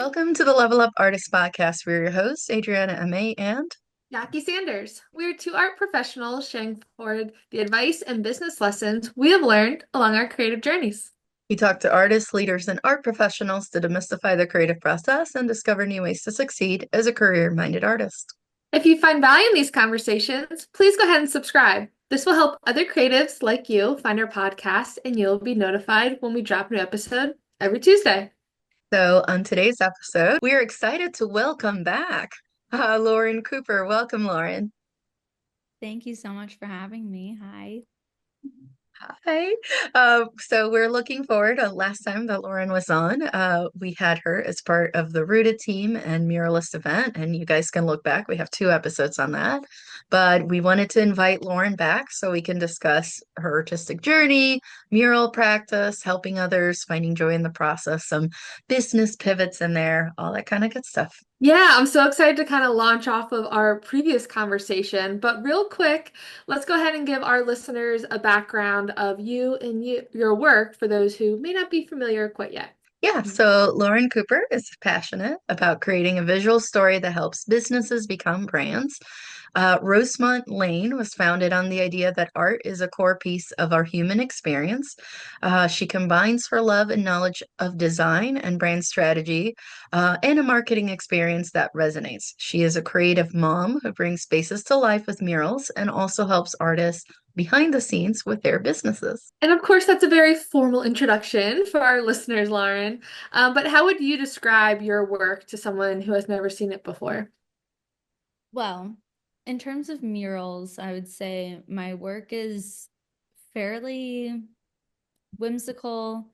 Welcome to the Level Up Artist Podcast. We're your hosts, Adriana M.A. and Jackie Sanders. We are two art professionals sharing forward the advice and business lessons we have learned along our creative journeys. we talk to artists, leaders, and art professionals to demystify the creative process and discover new ways to succeed as a career-minded artist. If you find value in these conversations, please go ahead and subscribe. This will help other creatives like you find our podcast, and you'll be notified when we drop a new episode every Tuesday. So, on today's episode, we are excited to welcome back Lauren Cooper. Welcome, Lauren. Thank you so much for having me. Hi. Hi. So we're looking forward. Last time that Lauren was on, we had her as part of the Rooted team and Muralist event, and you guys can look back. We have two episodes on that. But we wanted to invite Lauren back so we can discuss her artistic journey, mural practice, helping others, finding joy in the process, some business pivots in there, all that kind of good stuff. Yeah, I'm so excited to kind of launch off of our previous conversation. But real quick, let's go ahead and give our listeners a background of you and your work for those who may not be familiar quite yet. Yeah, so Lauren Cooper is passionate about creating a visual story that helps businesses become brands. Rosemont Lane was founded on the idea that art is a core piece of our human experience. She combines her love and knowledge of design and brand strategy and a marketing experience that resonates. She is a creative mom who brings spaces to life with murals and also helps artists behind the scenes with their businesses. And of course, that's a very formal introduction for our listeners, Lauren. But how would you describe your work to someone who has never seen it before? Well, in terms of murals, I would say my work is fairly whimsical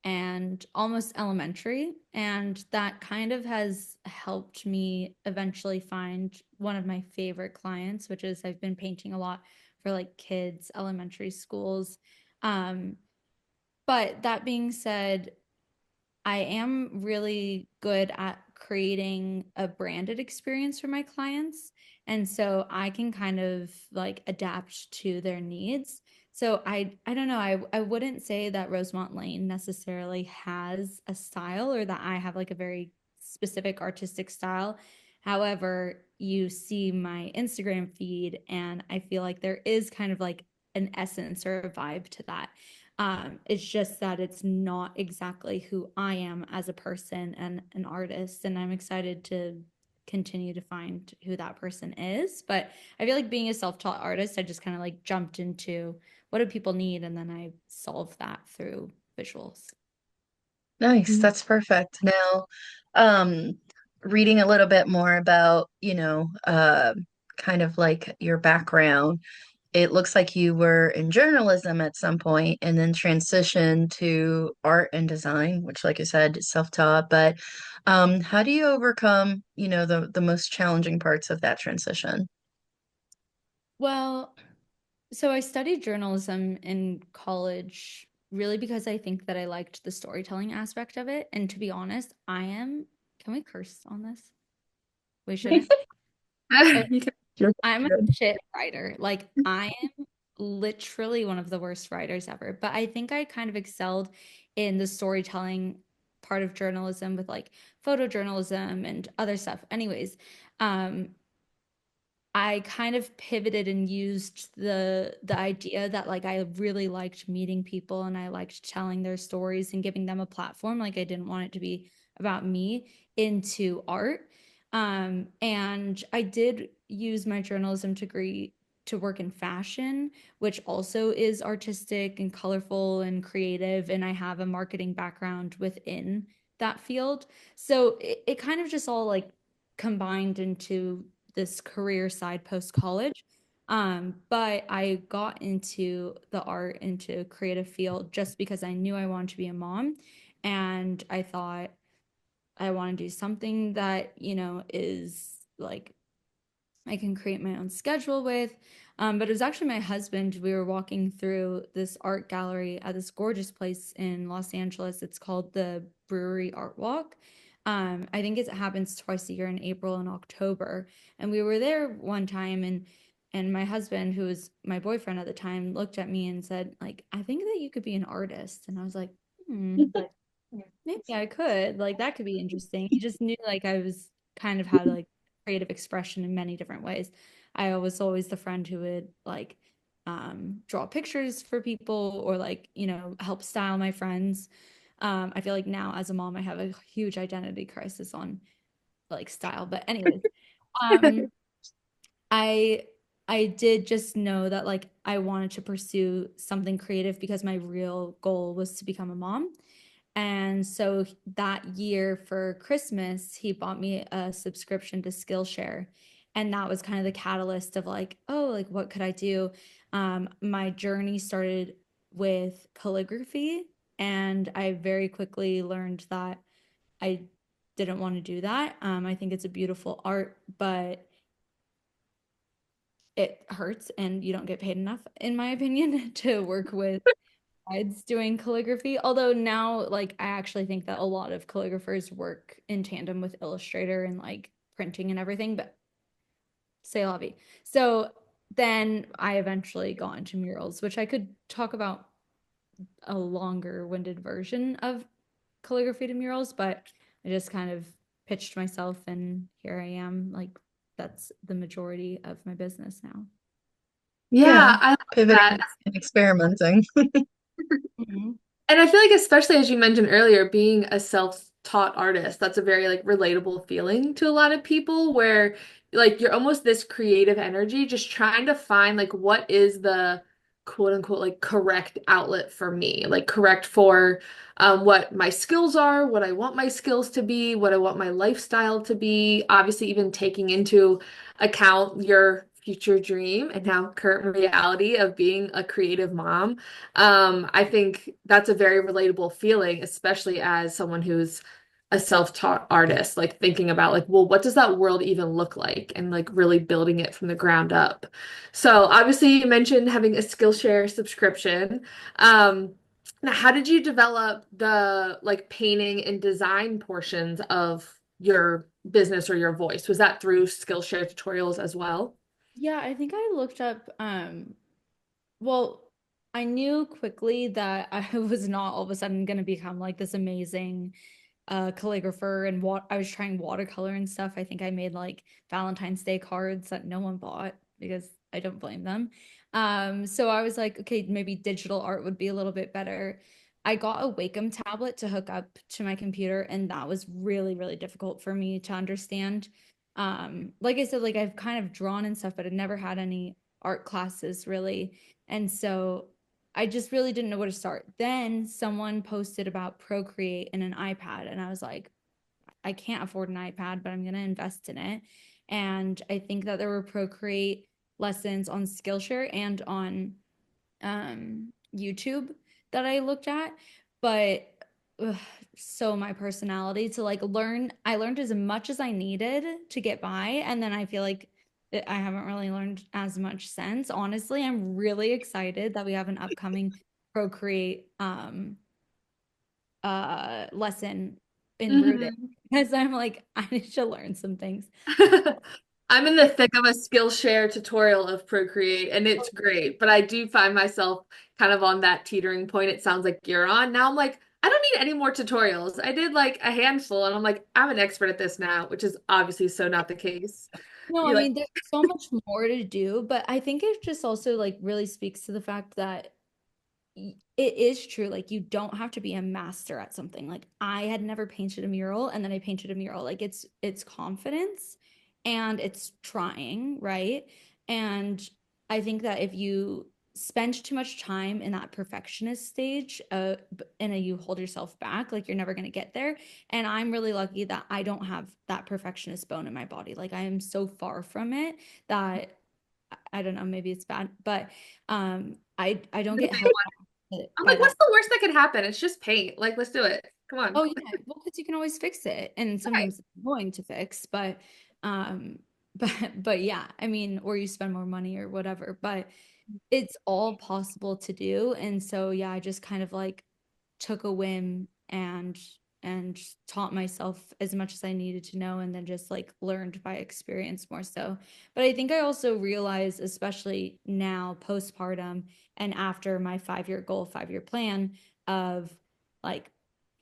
and almost elementary. And that kind of has helped me eventually find one of my favorite clients, which is I've been painting a lot for like kids, elementary schools. Um, but that being said, I am really good at creating a branded experience for my clients. And so I can kind of like adapt to their needs. So I don't know, I wouldn't say that Rosemont Lane necessarily has a style or that I have like a very specific artistic style. However, you see my Instagram feed and I feel like there is kind of like an essence or a vibe to that. It's just that it's not exactly who I am as a person and an artist. And I'm excited to continue to find who that person is. But I feel like being a self-taught artist, I just kind of like jumped into what do people need? And then I solved that through visuals. Nice, Mm. that's perfect. Now, um, reading a little bit more about, kind of like your background, it looks like you were in journalism at some point and then transitioned to art and design, which, like you said, is self-taught. But how do you overcome, the most challenging parts of that transition? Well, so I studied journalism in college really because I think that I liked the storytelling aspect of it. And to be honest, can we curse on this? We shouldn't. You can- You're I'm a good. shit writer. Like I am literally one of the worst writers ever. But I think I kind of excelled in the storytelling part of journalism with like photojournalism and other stuff. Anyways, um, I kind of pivoted and used the idea that like I really liked meeting people and I liked telling their stories and giving them a platform. Like I didn't want it to be about me into art. And I did use my journalism degree to work in fashion, which also is artistic and colorful and creative. And I have a marketing background within that field. So it kind of just all like combined into this career side post college. But I got into the art, into creative field just because I knew I wanted to be a mom. And I thought I want to do something that, is like I can create my own schedule with. But it was actually my husband. We were walking through this art gallery at this gorgeous place in Los Angeles. It's called the Brewery Art Walk. I think it happens twice a year in April and October. And we were there one time and my husband, who was my boyfriend at the time, looked at me and said, like, I think that you could be an artist. And I was like, hmm. Maybe I could. Like that could be interesting. He just knew like I was kind of had like creative expression in many different ways. I was always the friend who would like draw pictures for people or like, help style my friends. I feel like now as a mom I have a huge identity crisis on like style. But anyways, um I I did just know that like I wanted to pursue something creative because my real goal was to become a mom. And so that year for Christmas, he bought me a subscription to Skillshare. And that was kind of the catalyst of like, oh, like what could I do? My journey started with calligraphy, and I very quickly learned that I didn't want to do that. I think it's a beautiful art, but it hurts and you don't get paid enough, in my opinion, to work with kids doing calligraphy. Although now, like, I actually think that a lot of calligraphers work in tandem with Illustrator and like printing and everything, but say la vie. So then I eventually got into murals, which I could talk about a longer winded version of calligraphy to murals, but I just kind of pitched myself and here I am. Like, that's the majority of my business now. Yeah, Yeah, I love that. pivoting and experimenting. Mhm. And I feel like especially as you mentioned earlier, being a self-taught artist, that's a very like relatable feeling to a lot of people where like you're almost this creative energy just trying to find like what is the quote unquote like correct outlet for me, like correct for what my skills are, what I want my skills to be, what I want my lifestyle to be, obviously even taking into account your future dream and now current reality of being a creative mom. I think that's a very relatable feeling, especially as someone who's a self-taught artist, like thinking about like, well, what does that world even look like? And like really building it from the ground up. So obviously you mentioned having a Skillshare subscription. Um, Now how did you develop the like painting and design portions of your business or your voice? Was that through Skillshare tutorials as well? Yeah, I think I looked up well, I knew quickly that I was not all of a sudden going to become like this amazing calligrapher and what I was trying watercolor and stuff. I think I made like Valentine's Day cards that no one bought because I don't blame them. So I was like, okay, maybe digital art would be a little bit better. I got a Wacom tablet to hook up to my computer, and that was really, really difficult for me to understand. Like I said, like I've kind of drawn and stuff, but I've never had any art classes really. And so I just really didn't know where to start. Then someone posted about Procreate and an iPad, and I was like, I can't afford an iPad, but I'm going to invest in it. And I think that there were Procreate lessons on Skillshare and on YouTube that I looked at, but ugh, so my personality to like learn, I learned as much as I needed to get by, and then I feel like I haven't really learned as much since. Honestly, I'm really excited that we have an upcoming Procreate lesson in Rooted Mhm. because I'm like I need to learn some things. I'm in the thick of a Skillshare tutorial of Procreate, and it's great, but I do find myself kind of on that teetering point. It sounds like you're on. Now I'm like, I don't need any more tutorials. I did like a handful, and I'm like, I'm an expert at this now, which is obviously so not the case. No, I You're like, mean, there's so much more to do, but I think it just also like really speaks to the fact that it is true. Like you don't have to be a master at something. Like I had never painted a mural and then I painted a mural. Like it's confidence and it's trying, right? And I think that if you spend too much time in that perfectionist stage, and you hold yourself back, like you're never gonna get there. And I'm really lucky that I don't have that perfectionist bone in my body. Like I am so far from it that I don't know, maybe it's bad, but I don't get held I'm by like, what's that. the worst that could happen? It's just paint. Like, let's do it. Come on. Oh yeah, well, because you can always fix it, and Right. sometimes it's annoying to fix, um, but yeah, I mean, or you spend more money or whatever, but it's all possible to do, and so yeah, I just kind of like took a whim and taught myself as much as I needed to know, and then just like learned by experience more so. But I think I also realized, especially now postpartum and after my 5-year goal, 5-year plan of like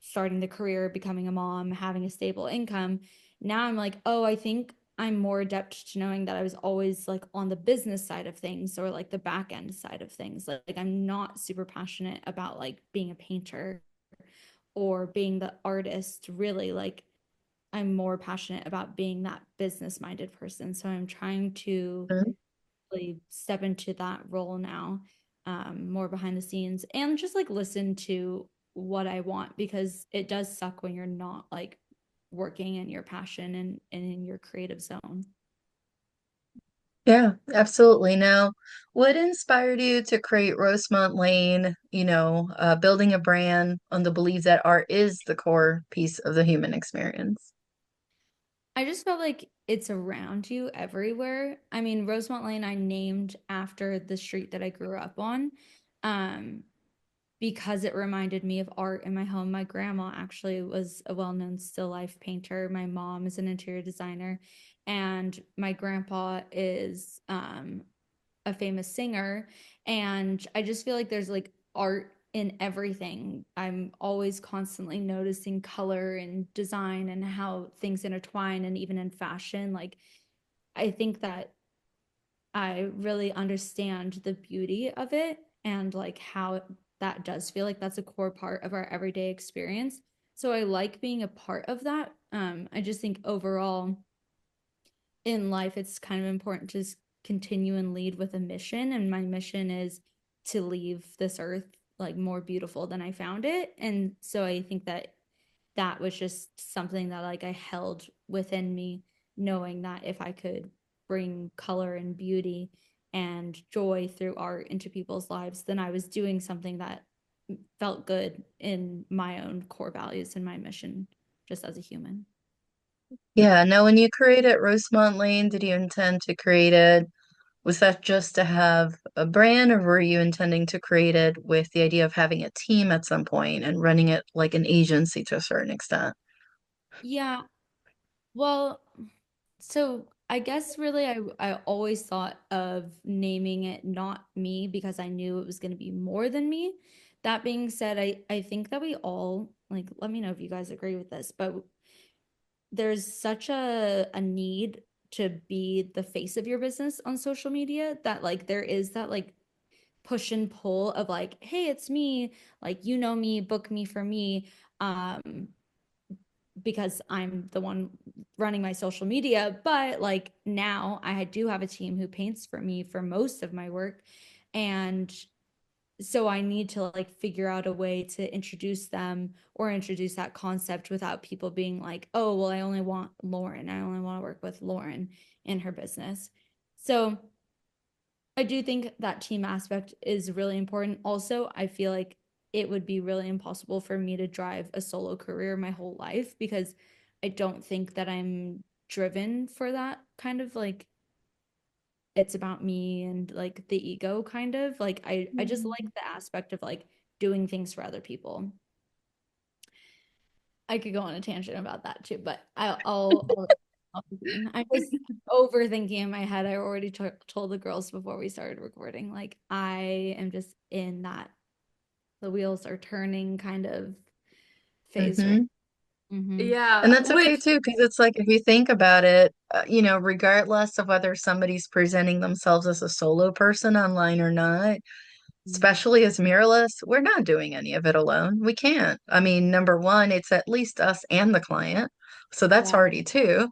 starting the career, becoming a mom, having a stable income. Now I'm like, oh, I think I'm more adept to knowing that I was always like on the business side of things or like the back end side of things. Like I'm not super passionate about like being a painter or being the artist, really. Like I'm more passionate about being that business minded person. So I'm trying to Mhm. really step into that role now, more behind the scenes and just like listen to what I want because it does suck when you're not like working in your passion and in your creative zone. Yeah, absolutely. Now, what inspired you to create Rosemont Lane, building a brand on the belief that art is the core piece of the human experience? I just felt like it's around you everywhere. I mean, Rosemont Lane I named after the street that I grew up on. Um, because it reminded me of art in my home. My grandma actually was a well-known still life painter. My mom is an interior designer, and my grandpa is a famous singer. And I just feel like there's like art in everything. I'm always constantly noticing color and design and how things intertwine, and even in fashion. Like, I think that I really understand the beauty of it and like how that does feel like that's a core part of our everyday experience. So I like being a part of that. I just think overall in life, it's kind of important to continue and lead with a mission. And my mission is to leave this earth like more beautiful than I found it. And so I think that that was just something that like I held within me, knowing that if I could bring color and beauty and joy through art into people's lives, then I was doing something that felt good in my own core values and my mission just as a human. Yeah, now when you created Rosemont Lane, did you intend to create it? Was that just to have a brand, or were you intending to create it with the idea of having a team at some point and running it like an agency to a certain extent? Yeah, well, so I guess really I always thought of naming it not me because I knew it was going to be more than me. That being said, I think that we all like let me know if you guys agree with this, but there's such a need to be the face of your business on social media that like there is that like push and pull of like, hey, it's me, like you know me, book me for me. Um, because I'm the one running my social media. But like now I do have a team who paints for me for most of my work. And so I need to like figure out a way to introduce them or introduce that concept without people being like, oh, well, I only want Lauren. I only want to work with Lauren in her business. So I do think that team aspect is really important. Also, I feel like it would be really impossible for me to drive a solo career my whole life because I don't think that I'm driven for that kind of like it's about me and like the ego kind of like I just like the aspect of like doing things for other people. I could go on a tangent about that too, but I'll begin. I'm just overthinking in my head. I already told the girls before we started recording, like I am just in that the wheels are turning kind of phase right. Hmm. Mm-hmm. And Yeah, that's okay which too, because it's like if you think about it, regardless of whether somebody's presenting themselves as a solo person online or not, especially as muralists, we're not doing any of it alone. We can't. I mean, number one, it's at least us and the client. So that's Yeah. already two.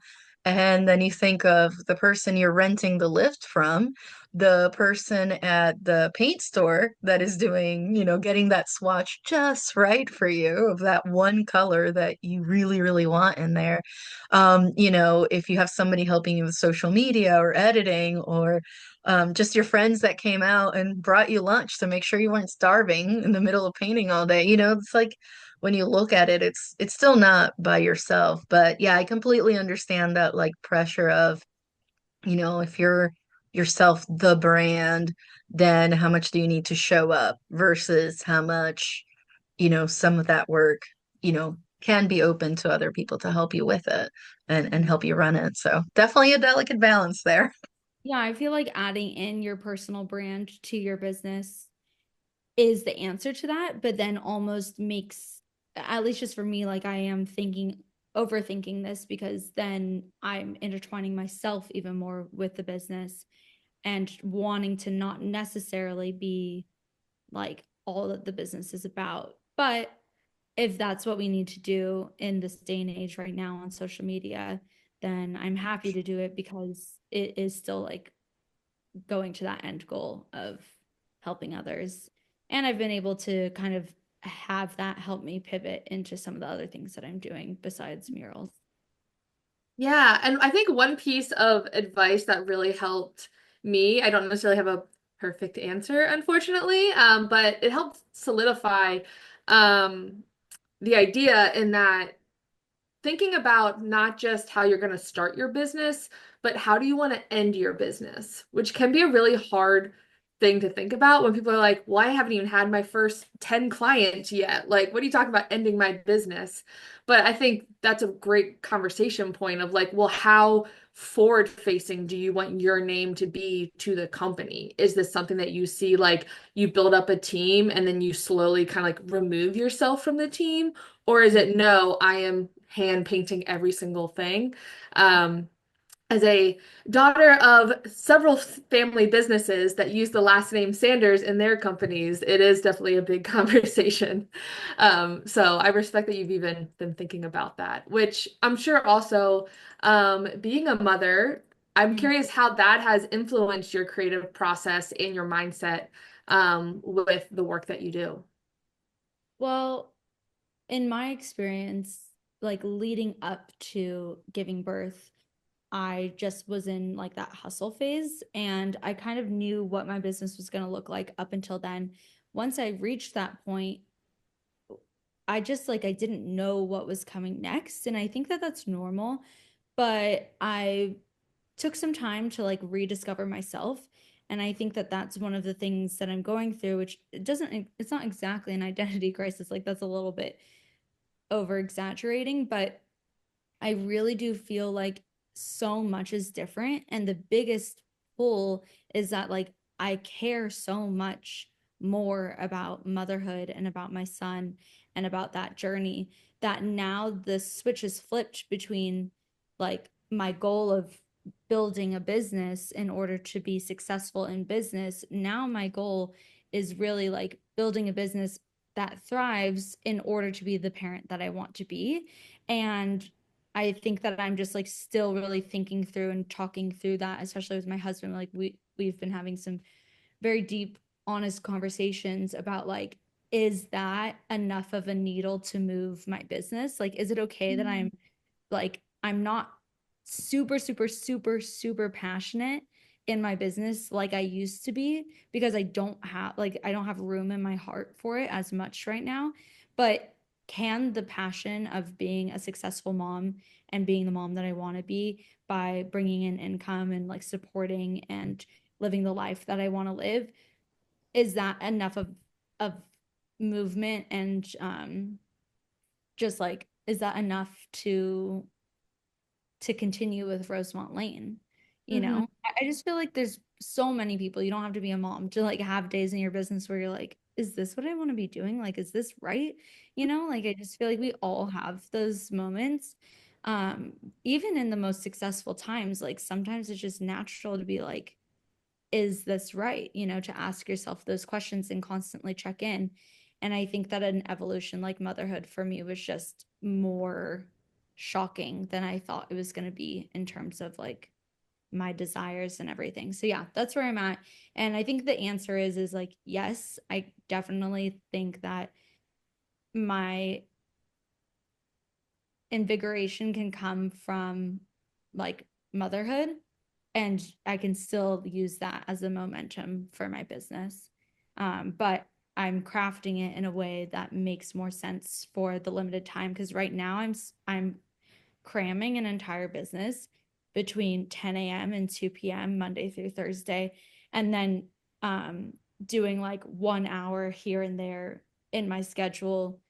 And then you think of the person you're renting the lift from, the person at the paint store that is doing, getting that swatch just right for you of that one color that you really, really want in there. If you have somebody helping you with social media or editing or just your friends that came out and brought you lunch to make sure you weren't starving in the middle of painting all day. It's like when you look at it, it's still not by yourself. But yeah, I completely understand that like pressure of, if you're yourself the brand, then how much do you need to show up versus how much, some of that work, can be open to other people to help you with it and Mhm. help you run it. So definitely a delicate balance there. Yeah, I feel like adding in your personal brand to your business is the answer to that, but then almost makes at least just for me, like I am overthinking this because then I'm intertwining myself even more with the business and wanting to not necessarily be like all that the business is about. But if that's what we need to do in this day and age right now on social media, then I'm happy to do it because it is still like going to that end goal of helping others. And I've been able to kind of have that help me pivot into some of the other things that I'm doing besides murals. Yeah, and I think one piece of advice that really helped me, I don't necessarily have a perfect answer, unfortunately, but it helped solidify um, the idea in that thinking about not just how you're going to start your business, but how do you want to end your business, which can be a really hard thing to think about when people are like, well, I haven't even had my first 10 clients yet. Like, what are you talking about ending my business? But I think that's a great conversation point of like, well, how forward facing do you want your name to be to the company? Is this something that you see like you build up a team and then you slowly kind of like remove yourself from the team? Or is it no, I am hand painting every single thing? Um, as a daughter of several family businesses that use the last name Sanders in their companies, it is definitely a big conversation. So I respect that you've even been thinking about that, which I'm sure also being a mother, I'm Mhm. curious how that has influenced your creative process and your mindset with the work that you do. Well, in my experience, like leading up to giving birth, I just was in like that hustle phase and I kind of knew what my business was going to look like up until then. Once I reached that point, I just like I didn't know what was coming next and I think that that's normal, but I took some time to like rediscover myself and I think that that's one of the things that I'm going through which it doesn't it's not exactly an identity crisis, like that's a little bit over exaggerating, but I really do feel like so much is different. And the biggest pull is that, like, I care so much more about motherhood and about my son and about that journey that now the switch is flipped between, like, my goal of building a business in order to be successful in business. Now, my goal is really like building a business that thrives in order to be the parent that I want to be. And I think that I'm just like still really thinking through and talking through that, especially with my husband. Like we've been having some very deep, honest conversations about like, is that enough of a needle to move my business? Like, is it okay that I'm not super, super, super, super passionate in my business like I used to be because I don't have room in my heart for it as much right now. But can the passion of being a successful mom and being the mom that I want to be by bringing in income and like supporting and living the life that I want to live, is that enough of movement and just like is that enough to continue with Rosemont Lane. You Mhm. know, I just feel like there's so many people. You don't have to be a mom to like have days in your business where you're like, is this what I want to be doing? Like, is this right? You know, like I just feel like we all have those moments. Um, Even in the most successful times, like sometimes it's just natural to be like, is this right? You know, to ask yourself those questions and constantly check in. And I think that an evolution like motherhood for me was just more shocking than I thought it was going to be in terms of like my desires and everything. So yeah, that's where I'm at. And I think the answer is like yes, I definitely think that my invigoration can come from like motherhood and I can still use that as a momentum for my business. But I'm crafting it in a way that makes more sense for the limited time because right now I'm cramming an entire business between 10 a.m. and 2 p.m. Monday through Thursday, and then um, doing like 1 hour here and there in my schedule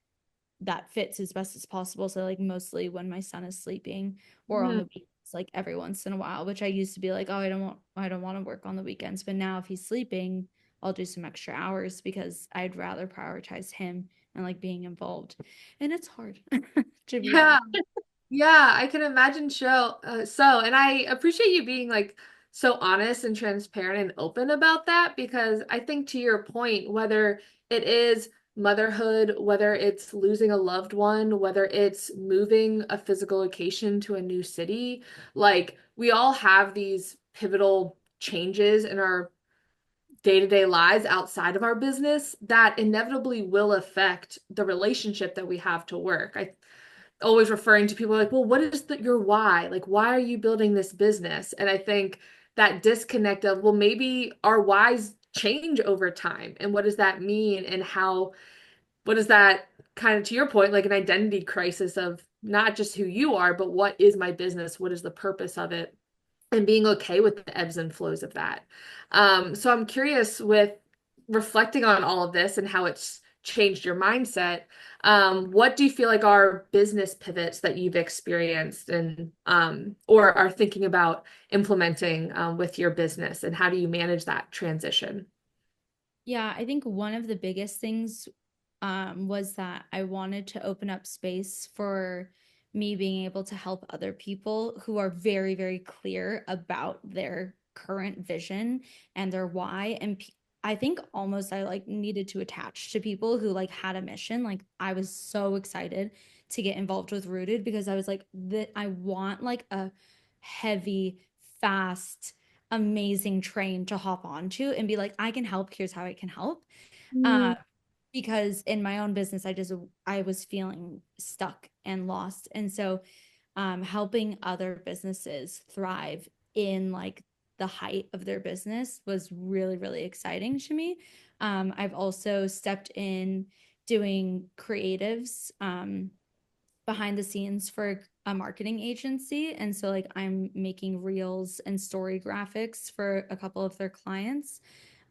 that fits as best as possible. So like mostly when my son is sleeping or on Mhm. the weekends, like every once in a while, which I used to be like, oh, I don't want to work on the weekends. But now if he's sleeping, I'll do some extra hours because I'd rather prioritize him and like being involved. And it's hard, to be Yeah. honest. Yeah, I can imagine and I appreciate you being like so honest and transparent and open about that because I think to your point, whether it is motherhood, whether it's losing a loved one, whether it's moving a physical location to a new city, like we all have these pivotal changes in our day-to-day lives outside of our business that inevitably will affect the relationship that we have to work. I always referring to people like, well, what is your why? Like, why are you building this business? And I think that disconnect of, well, maybe our whys change over time. And what does that mean? And what is that kind of to your point, like an identity crisis of not just who you are, but what is my business? What is the purpose of it? And being okay with the ebbs and flows of that. So I'm curious with reflecting on all of this and how it's changed your mindset. What do you feel like are business pivots that you've experienced and or are thinking about implementing with your business, and how do you manage that transition? Yeah, I think one of the biggest things was that I wanted to open up space for me being able to help other people who are very, very clear about their current vision and their why. And I think almost I like needed to attach to people who like had a mission. Like I was so excited to get involved with Rooted because I was like, that I want like a heavy, fast, amazing train to hop onto and be like, I can help. Here's how I can help. Uh, Mm, because in my own business, I was feeling stuck and lost. And so helping other businesses thrive in like the height of their business was really, really exciting to me. I've also stepped in doing creatives. Behind the scenes for a marketing agency. And so like I'm making reels and story graphics for a couple of their clients.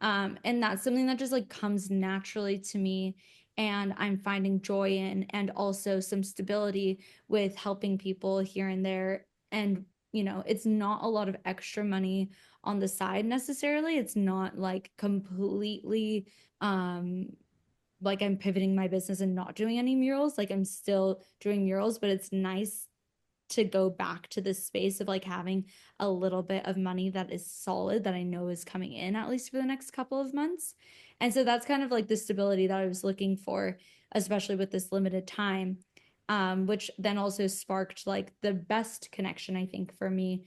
And that's something that just like comes naturally to me and I'm finding joy in, and also some stability with helping people here and there. And, it's not a lot of extra money on the side necessarily. It's not like completely like I'm pivoting my business and not doing any murals. Like I'm still doing murals, but it's nice to go back to this space of like having a little bit of money that is solid that I know is coming in at least for the next couple of months. And so that's kind of like the stability that I was looking for, especially with this limited time. Which then also sparked like the best connection, I think, for me,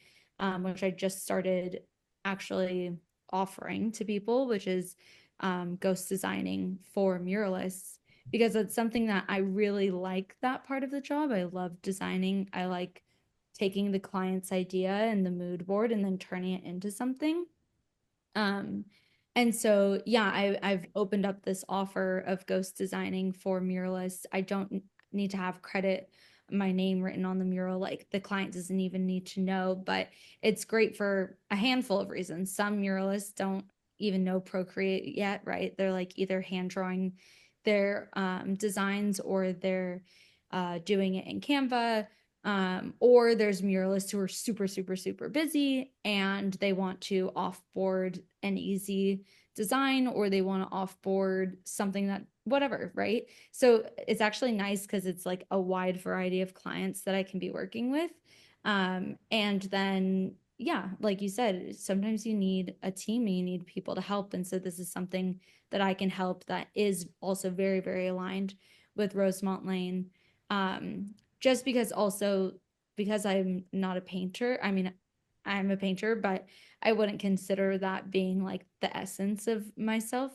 which I just started actually offering to people, which is ghost designing for muralists because it's something that I really like that part of the job. I love designing. I like taking the client's idea and the mood board and then turning it into something. Um, and so yeah, I've opened up this offer of ghost designing for muralists. I don't need to have credit my name written on the mural. Like the client doesn't even need to know, but it's great for a handful of reasons. Some muralists don't even know Procreate yet, right? They're like either hand drawing their designs or they're doing it in Canva. Or there's muralists who are super, super, super busy and they want to offboard an easy design or they want to offboard something that, whatever, right? So it's actually nice because it's like a wide variety of clients that I can be working with. And then, yeah, like you said, sometimes you need a team and you need people to help. And so this is something that I can help that is also very, very aligned with Rosemont Lane. Just because I'm not a painter. I mean, I'm a painter, but I wouldn't consider that being like the essence of myself.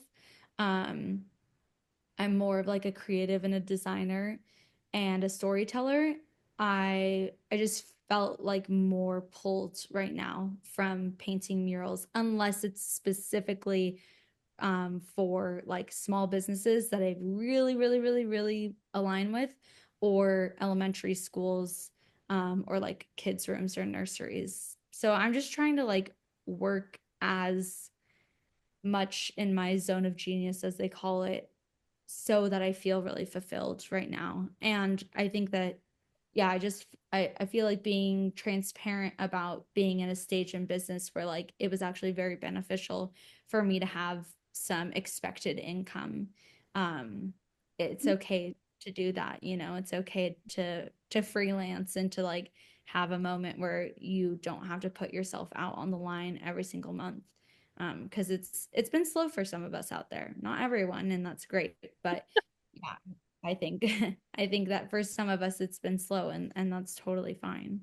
Um, I'm more of like a creative and a designer and a storyteller. I just felt like more pulled right now from painting murals, unless it's specifically for like small businesses that I really, really, really, really align with, or elementary schools, or like kids' rooms or nurseries. So I'm just trying to like work as much in my zone of genius, as they call it, so that I feel really fulfilled right now. And I think that, yeah, I feel like being transparent about being in a stage in business where like it was actually very beneficial for me to have some expected income. Um, it's okay to do that, you know, it's okay to freelance and to like have a moment where you don't have to put yourself out on the line every single month. Because it's been slow for some of us out there, not everyone, and that's great. But yeah, I think I think that for some of us it's been slow and that's totally fine.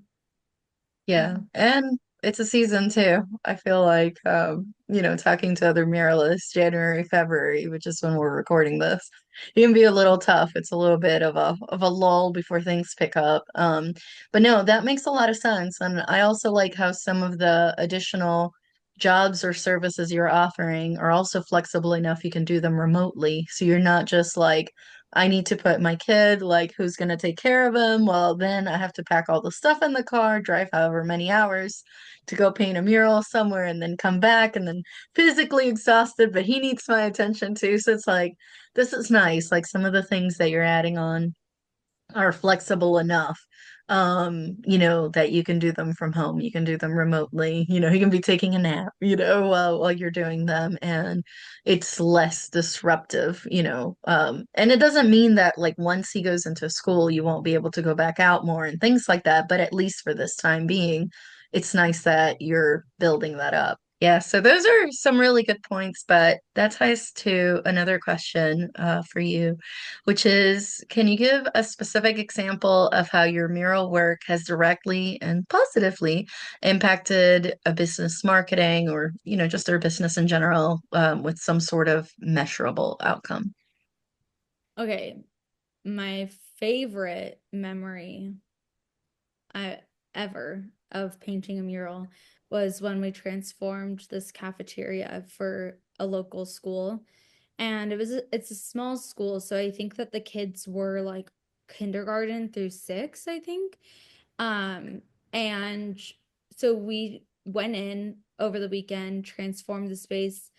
Yeah, and it's a season too. I feel like talking to other muralists, January, February, which is when we're recording this, it can be a little tough. It's a little bit of a lull before things pick up. But no, that makes a lot of sense. And I also like how some of the additional jobs or services you're offering are also flexible enough you can do them remotely. So you're not just like I need to put my kid, like, who's going to take care of him? Well, then I have to pack all the stuff in the car, drive however many hours to go paint a mural somewhere, and then come back and then physically exhausted, but he needs my attention too. So it's like, this is nice. Like, some of the things that you're adding on are flexible enough that you can do them from home, you can do them remotely, you can be taking a nap, while you're doing them, and it's less disruptive, and it doesn't mean that like once he goes into school you won't be able to go back out more and things like that, but at least for this time being, it's nice that you're building that up. Yeah, so those are some really good points, but that ties to another question for you, which is, can you give a specific example of how your mural work has directly and positively impacted a business marketing or, just their business in general, with some sort of measurable outcome? Okay, my favorite memory I ever of painting a mural was when we transformed this cafeteria for a local school. And it's a small school, so I think that the kids were like kindergarten through 6, I think. Um, and so we went in over the weekend, transformed the space,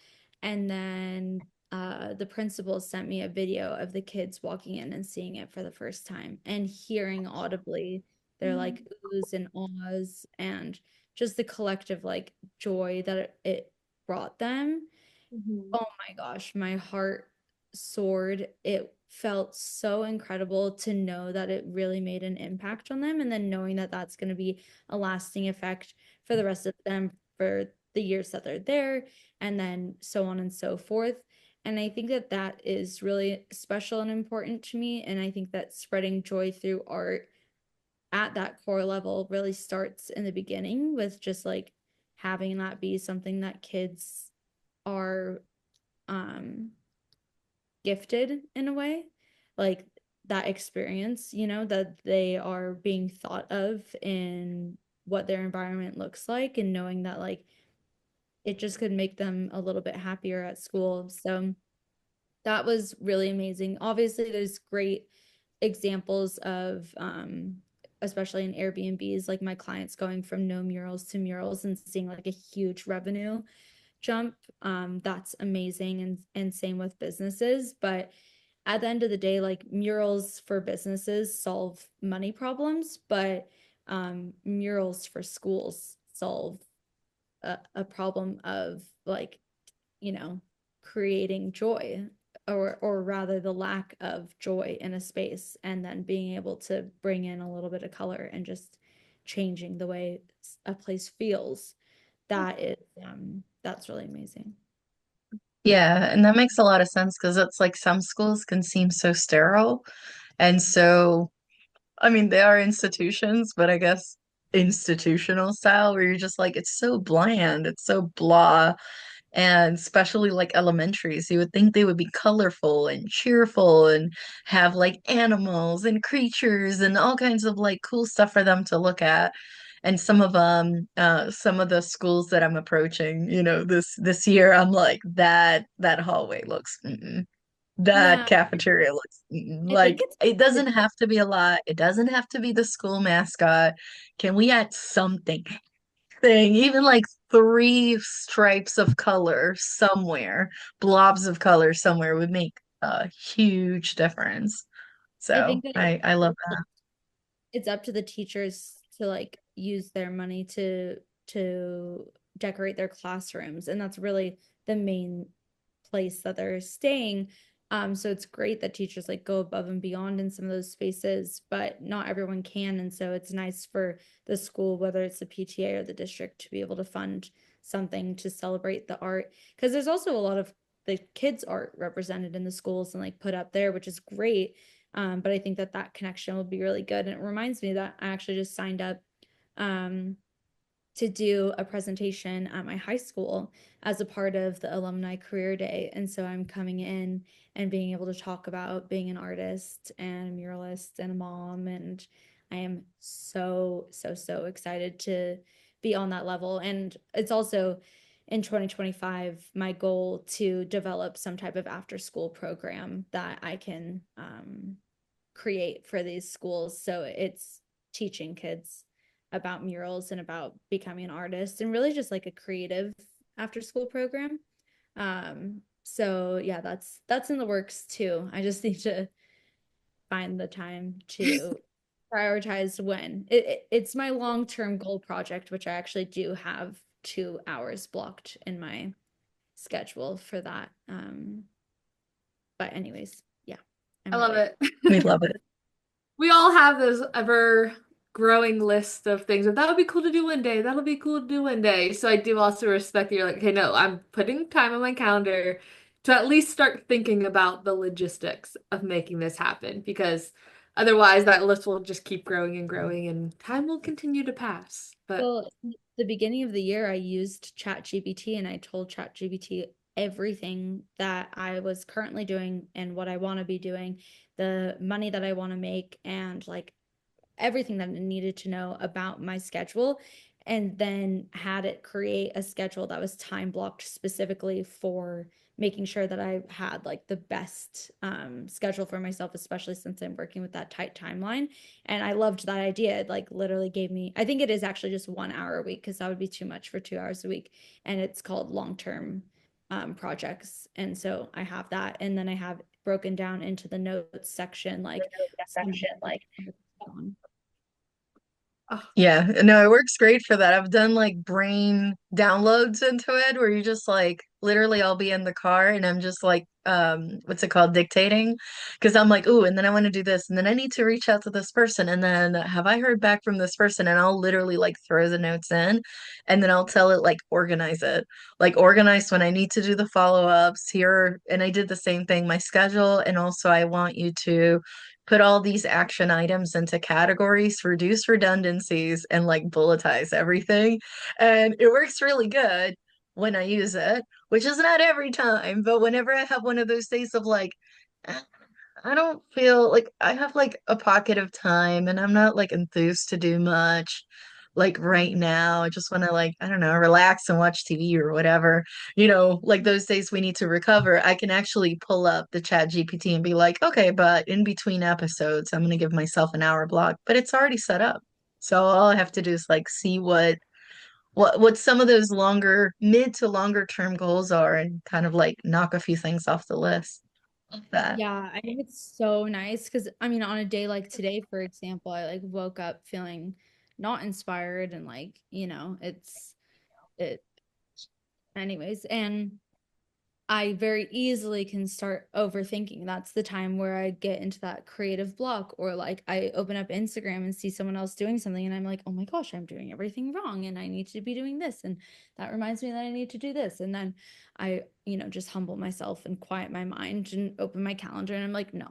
and then the principal sent me a video of the kids walking in and seeing it for the first time and hearing audibly their like oohs and ahs and just the collective like joy that it brought them. Mhm. Oh my gosh, my heart soared. It felt so incredible to know that it really made an impact on them, and then knowing that that's going to be a lasting effect for the rest of them for the years that they're there, and then so on and so forth. And I think that that is really special and important to me. And I think that spreading joy through art at that core level really starts in the beginning with just like having that be something that kids are um gifted in a way, like that experience, that they are being thought of in what their environment looks like, and knowing that like it just could make them a little bit happier at school. So that was really amazing. Obviously, there's great examples of especially in Airbnbs, like my clients going from no murals to murals and seeing like a huge revenue jump. That's amazing, and same with businesses. But at the end of the day, like murals for businesses solve money problems, but murals for schools solve a problem of like, you know, creating joy, or rather the lack of joy in a space, and then being able to bring in a little bit of color and just changing the way a place feels. That is that's really amazing. Yeah, and that makes a lot of sense because it's like some schools can seem so sterile. And so, I mean, they are institutions, but I guess institutional style where you're just like, it's so bland, it's so blah. And especially like elementaries, you would think they would be colorful and cheerful and have like animals and creatures and all kinds of like cool stuff for them to look at. And some of the schools that I'm approaching, this year, I'm like, that hallway looks, that Yeah, cafeteria looks, I think like, it's it doesn't have to be a lot. It doesn't have to be the school mascot. Can we add something? Even like three stripes of color somewhere, blobs of color somewhere would make a huge difference. I So think that I love it's up to the teachers to like use their money to decorate their classrooms, and that's really the main place that they're staying. So it's great that teachers like go above and beyond in some of those spaces, but not everyone can. And so it's nice for the school, whether it's the PTA or the district, to be able to fund something to celebrate the art. Because there's also a lot of the kids' art represented in the schools and like put up there, which is great. But I think that that connection will be really good. And it reminds me that I actually just signed up um, to do a presentation at my high school as a part of the alumni career day. And so I'm coming in and being able to talk about being an artist and a muralist and a mom. And I am so, so, so excited to be on that level. And it's also in 2025, my goal to develop some type of after school program that I can create for these schools. So it's teaching kids about murals and about becoming an artist and really just like a creative after school program. So yeah, that's in the works too. I just need to find the time to prioritize when. It's my long-term goal project, which I actually do have 2 hours blocked in my schedule for that. But anyways, yeah, I I'm love really We it. love it. We all have this ever growing list of things that would be cool to do one day. That'll be cool to do one day. So I do also respect that you're like, okay, no, I'm putting time on my calendar to at least start thinking about the logistics of making this happen because otherwise that list will just keep growing and growing and time will continue to pass. But Well, the beginning of the year, I used ChatGPT and I told ChatGPT everything that I was currently doing and what I want to be doing, the money that I want to make, and like everything that it needed to know about my schedule, and then had it create a schedule that was time blocked specifically for making sure that I had like the best schedule for myself, especially since I'm working with that tight timeline. And I loved that idea. It like literally gave me, I think it is actually just 1 hour a week because that would be too much for 2 hours a week. And it's called long-term projects. And so I have that. And then I have broken down into the notes section, like some oh, Yeah, no, it works great for that. I've done like brain downloads into it where you just like literally I'll be in the car and I'm just like what's it called, dictating, because I'm like, ooh, and then I want to do this and then I need to reach out to this person and then have I heard back from this person, and I'll literally like throw the notes in and then I'll tell it like organize it. Like organize when I need to do the follow-ups here, and I did the same thing, my schedule, and also I want you to put all these action items into categories, reduce redundancies, and like bulletize everything. And it works really good when I use it, which is not every time, but whenever I have one of those days of like, "Eh, I don't feel like I have like a pocket of time and I'm not like enthused to do much. Like right now, I just want to like, I don't know, relax and watch TV or whatever. Like those days we need to recover. I can actually pull up the chat GPT and be like, okay, but in between episodes, I'm gonna give myself an hour block, but it's already set up. So all I have to do is like see what some of those longer, mid to longer term goals are and kind of like knock a few things off the list. Love that. Yeah, I think it's so nice because I mean, on a day like today, for example, I like woke up feeling not inspired and like, it anyways, and I very easily can start overthinking. That's the time where I get into that creative block, or like I open up Instagram and see someone else doing something, and I'm like, oh my gosh, I'm doing everything wrong, and I need to be doing this. And that reminds me that I need to do this. And then I, just humble myself and quiet my mind and open my calendar, and I'm like, no,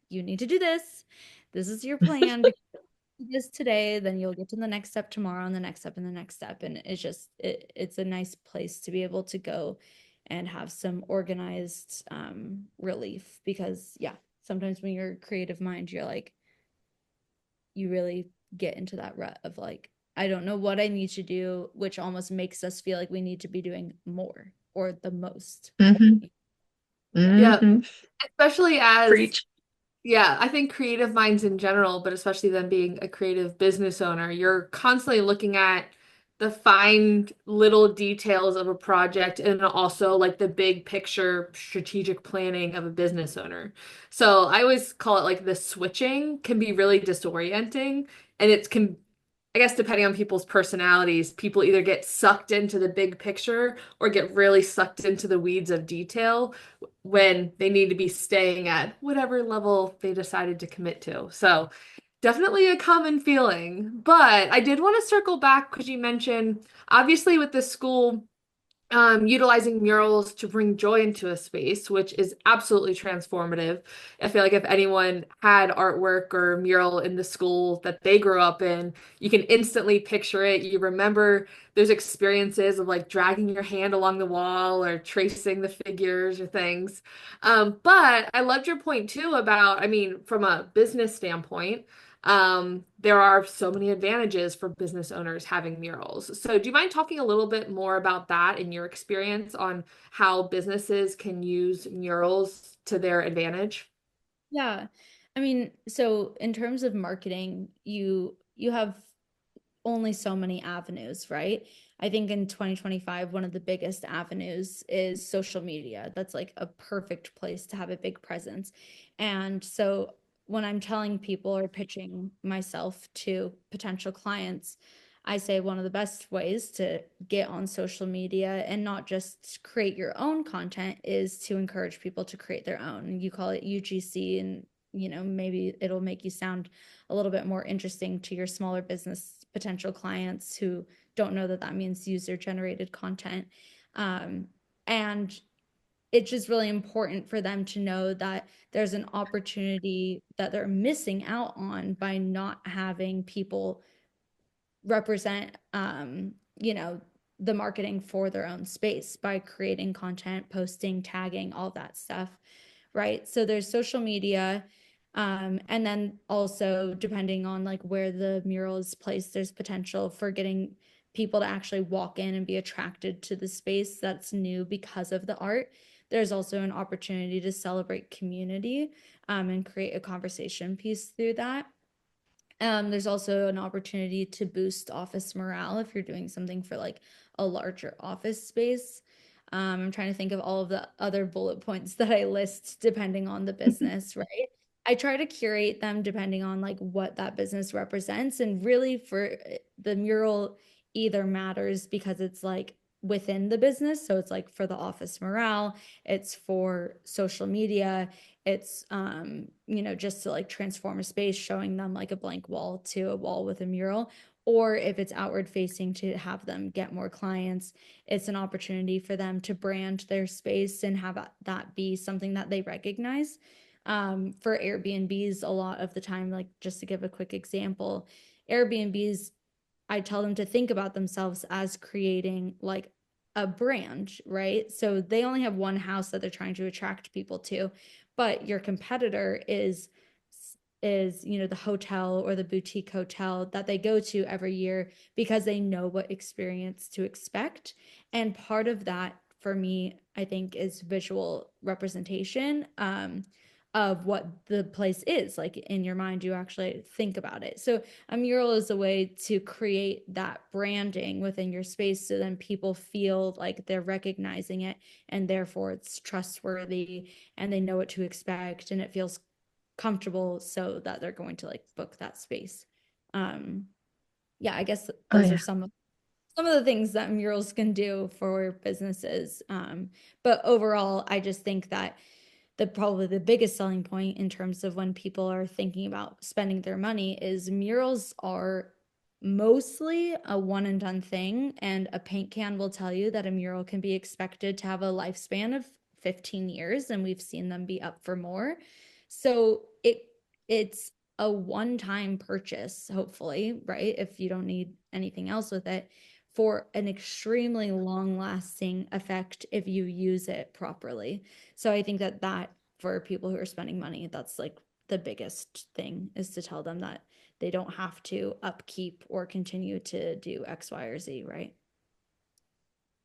you need to do this. This is your plan. Because this today, then you'll get to the next step tomorrow and the next step and the next step. And it's just it's a nice place to be able to go and have some organized relief because yeah, sometimes when you're a creative mind, you're like you really get into that rut of like, I don't know what I need to do, which almost makes us feel like we need to be doing more or the most. Hmm. yeah, Hmm. especially as Preach. yeah, I think creative minds in general, but especially them being a creative business owner, you're constantly looking at the fine little details of a project and also like the big picture strategic planning of a business owner. So I always call it like the switching can be really disorienting and it can I guess depending on people's personalities, people either get sucked into the big picture or get really sucked into the weeds of detail when they need to be staying at whatever level they decided to commit to. So, definitely a common feeling. But I did want to circle back because you mentioned, obviously, with the school utilizing murals to bring joy into a space, which is absolutely transformative. I feel like if anyone had artwork or mural in the school that they grew up in, you can instantly picture it. You remember those experiences of like dragging your hand along the wall or tracing the figures or things. But I loved your point too about, I mean, from a business standpoint. There are so many advantages for business owners having murals. So, do you mind talking a little bit more about that in your experience on how businesses can use murals to their advantage? Yeah. I mean, so in terms of marketing, you have only so many avenues, right? I think in 2025, one of the biggest avenues is social media. That's like a perfect place to have a big presence. And so when I'm telling people or pitching myself to potential clients, I say one of the best ways to get on social media and not just create your own content is to encourage people to create their own. You call it UGC, and maybe it'll make you sound a little bit more interesting to your smaller business potential clients who don't know that that means user generated content. Um, and it's just really important for them to know that there's an opportunity that they're missing out on by not having people represent the marketing for their own space by creating content, posting, tagging, all that stuff, right? So there's social media, and then also depending on like where the mural is placed, there's potential for getting people to actually walk in and be attracted to the space that's new because of the art. There's also an opportunity to celebrate community, and create a conversation piece through that. There's also an opportunity to boost office morale if you're doing something for like a larger office space. I'm trying to think of all of the other bullet points that I list depending on the business, right? I try to curate them depending on like what that business represents. And really for the mural either matters because it's like within the business. So it's like for the office morale, it's for social media, it's just to like transform a space, showing them like a blank wall to a wall with a mural. Or if it's outward facing to have them get more clients, it's an opportunity for them to brand their space and have that be something that they recognize. For Airbnbs, a lot of the time, like just to give a quick example, Airbnbs, I tell them to think about themselves as creating like a brand, right? So they only have one house that they're trying to attract people to, but your competitor is the hotel or the boutique hotel that they go to every year because they know what experience to expect. And part of that for me, I think, is visual representation. Of what the place is like in your mind, you actually think about it. So a mural is a way to create that branding within your space so then people feel like they're recognizing it and therefore it's trustworthy and they know what to expect and it feels comfortable so that they're going to like book that space. Um, yeah, I guess Oh those are yeah. some of the things that murals can do for businesses. But overall, I just think that probably the biggest selling point in terms of when people are thinking about spending their money is murals are mostly a one and done thing, and a paint can will tell you that a mural can be expected to have a lifespan of 15 years, and we've seen them be up for more. So it's a one-time purchase, hopefully, right? If you don't need anything else with it, for an extremely long-lasting effect if you use it properly. So I think that for people who are spending money, that's like the biggest thing is to tell them that they don't have to upkeep or continue to do X, Y, or Z, right?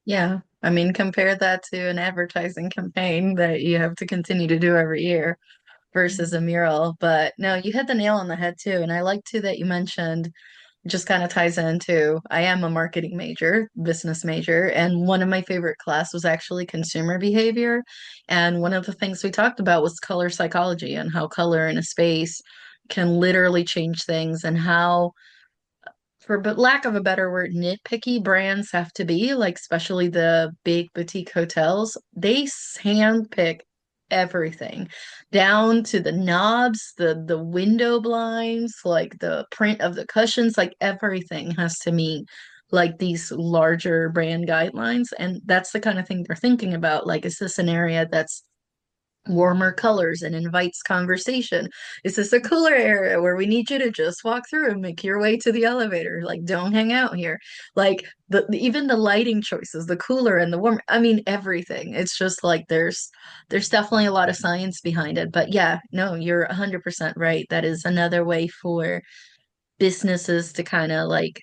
Yeah. I mean, compare that to an advertising campaign that you have to continue to do every year versus a Mhm. mural. But no, you hit the nail on the head too. And I like too that you mentioned just kind of ties into I am a marketing major, business major, and one of my favorite class was actually consumer behavior. And one of the things we talked about was color psychology and how color in a space can literally change things and how for but lack of a better word, nitpicky brands have to be, like especially the big boutique hotels, they handpick everything down to the knobs, the window blinds, like the print of the cushions, like everything has to meet like these larger brand guidelines. And that's the kind of thing they're thinking about. Like, is this an area that's warmer colors and invites conversation? Is this a cooler area where we need you to just walk through and make your way to the elevator? Like, don't hang out here. Like even the lighting choices, the cooler and the warmer, I mean everything. It's just like there's definitely a lot of science behind it. But yeah, no, you're 100% right. That is another way for businesses to kind of like,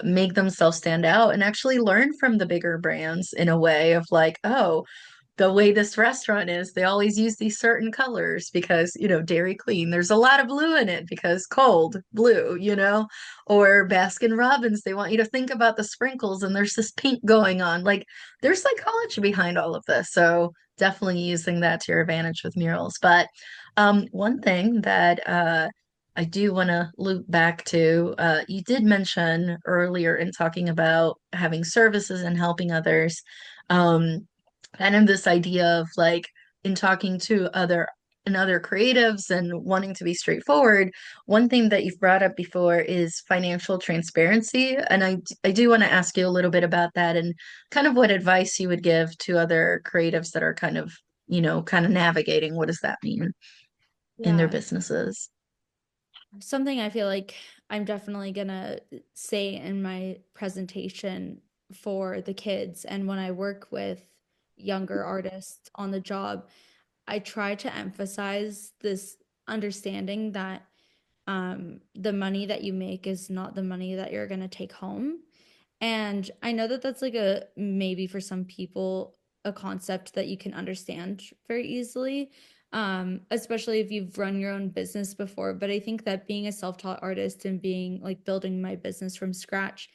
make themselves stand out and actually learn from the bigger brands in a way of like, oh, the way this restaurant is, they always use these certain colors because, Dairy Queen, there's a lot of blue in it because cold blue, or Baskin Robbins, they want you to think about the sprinkles and there's this pink going on. Like, there's psychology behind all of this. So definitely using that to your advantage with murals. But one thing that I do want to loop back to, you did mention earlier in talking about having services and helping others. Um, Kind of this idea of like in talking to other creatives and wanting to be straightforward, one thing that you've brought up before is financial transparency. And I do want to ask you a little bit about that and kind of what advice you would give to other creatives that are kind of navigating what does that mean in their Yeah. businesses. Something I feel like I'm definitely gonna say in my presentation for the kids and when I work with younger artists on the job, I try to emphasize this understanding that the money that you make is not the money that you're gonna take home. And I know that that's like a maybe for some people a concept that you can understand very easily, especially if you've run your own business before. But I think that being a self-taught artist and being like building my business from scratch,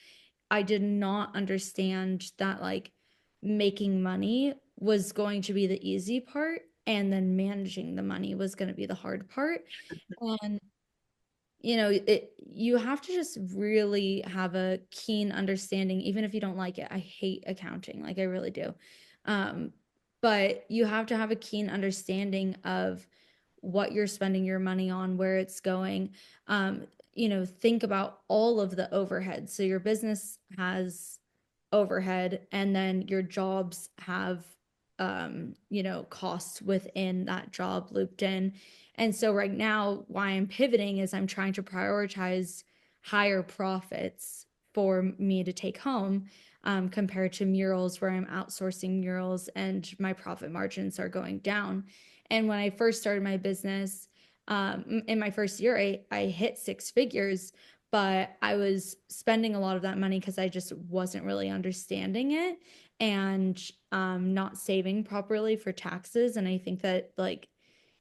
I did not understand that like making money was going to be the easy part and then managing the money was going to be the hard part. And you have to just really have a keen understanding, even if you don't like it. I hate accounting, like I really do. Um, but you have to have a keen understanding of what you're spending your money on, where it's going. Think about all of the overhead. So your business has overhead, and then your jobs have costs within that job looped in. And so right now, why I'm pivoting is I'm trying to prioritize higher profits for me to take home, compared to murals where I'm outsourcing murals and my profit margins are going down. And when I first started my business, in my first year, I hit six figures, but I was spending a lot of that money because I just wasn't really understanding it and not saving properly for taxes. And I think that like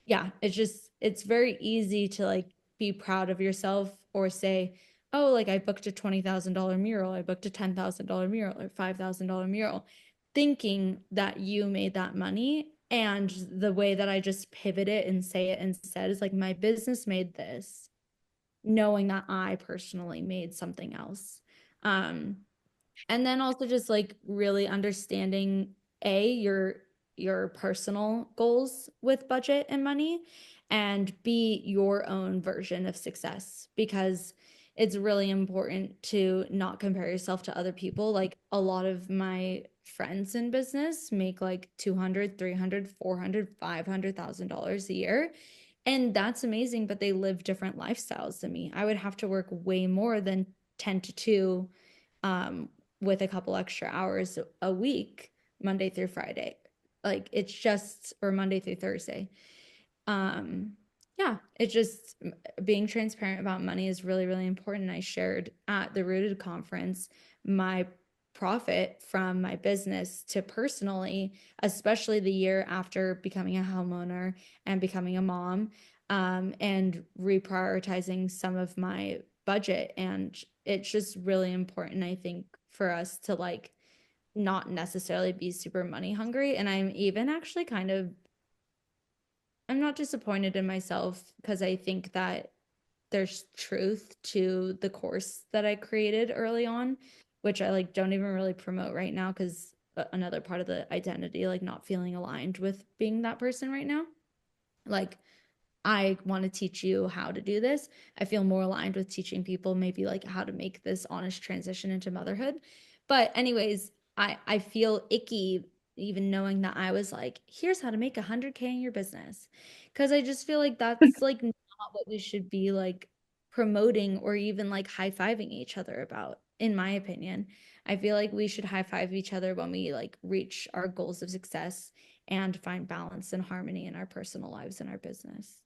yeah, it's very easy to like be proud of yourself or say, oh, like I booked a $20,000 mural, I booked a $10,000 mural or $5,000 mural, thinking that you made that money. And the way that I just pivot it and say it instead is like my business made this, knowing that I personally made something else. Um, and then also just like really understanding your personal goals with budget and money, and be your own version of success, because it's really important to not compare yourself to other people. Like a lot of my friends in business make like 200, 300, 400, $500,000 a year. And that's amazing, but they live different lifestyles than me. I would have to work way more than 10 to 2, um, with a couple extra hours a week, Monday through Friday. Like it's just, or Monday through Thursday. Um, yeah, it just being transparent about money is really, really important. I shared at the Rooted conference my profit from my business to personally, especially the year after becoming a homeowner and becoming a mom, and reprioritizing some of my budget. And it's just really important, I think, for us to like not necessarily be super money hungry. And I'm even actually I'm not disappointed in myself because I think that there's truth to the course that I created early on, which I like don't even really promote right now because another part of the identity, like not feeling aligned with being that person right now. Like I want to teach you how to do this. I feel more aligned with teaching people maybe like how to make this honest transition into motherhood. But anyways, I feel icky even knowing that I was like, here's how to make 100K in your business. Because I just feel like that's like not what we should be like promoting or even like high-fiving each other about, in my opinion. I feel like we should high-five each other when we like reach our goals of success and find balance and harmony in our personal lives and our business.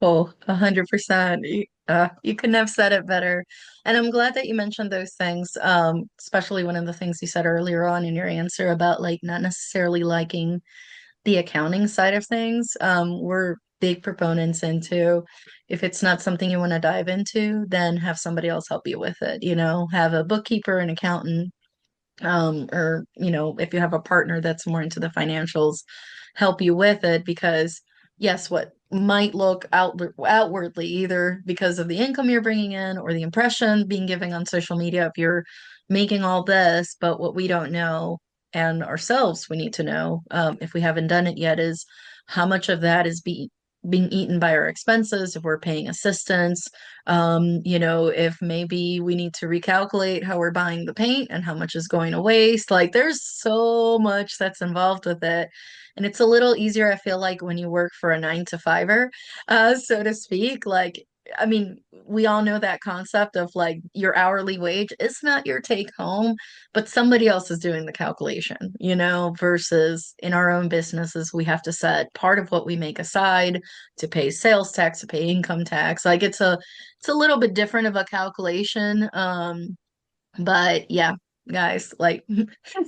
Oh, 100%. You couldn't have said it better. And I'm glad that you mentioned those things, especially one of the things you said earlier on in your answer about like not necessarily liking the accounting side of things. We're big proponents into if it's not something you want to dive into, then have somebody else help you with it. Have a bookkeeper, an accountant, or if you have a partner that's more into the financials, help you with it because yes, what might look outwardly either because of the income you're bringing in or the impression being given on social media if you're making all this, but what we don't know and ourselves we need to know, if we haven't done it yet, is how much of that is being eaten by our expenses if we're paying assistants. If maybe we need to recalculate how we're buying the paint and how much is going to waste. Like there's so much that's involved with it. And it's a little easier, I feel like, when you work for a 9 to 5er, so to speak. Like, I mean, we all know that concept of like your hourly wage is not your take home, but somebody else is doing the calculation, versus in our own businesses, we have to set part of what we make aside to pay sales tax, to pay income tax. Like it's a little bit different of a calculation. But yeah, guys, like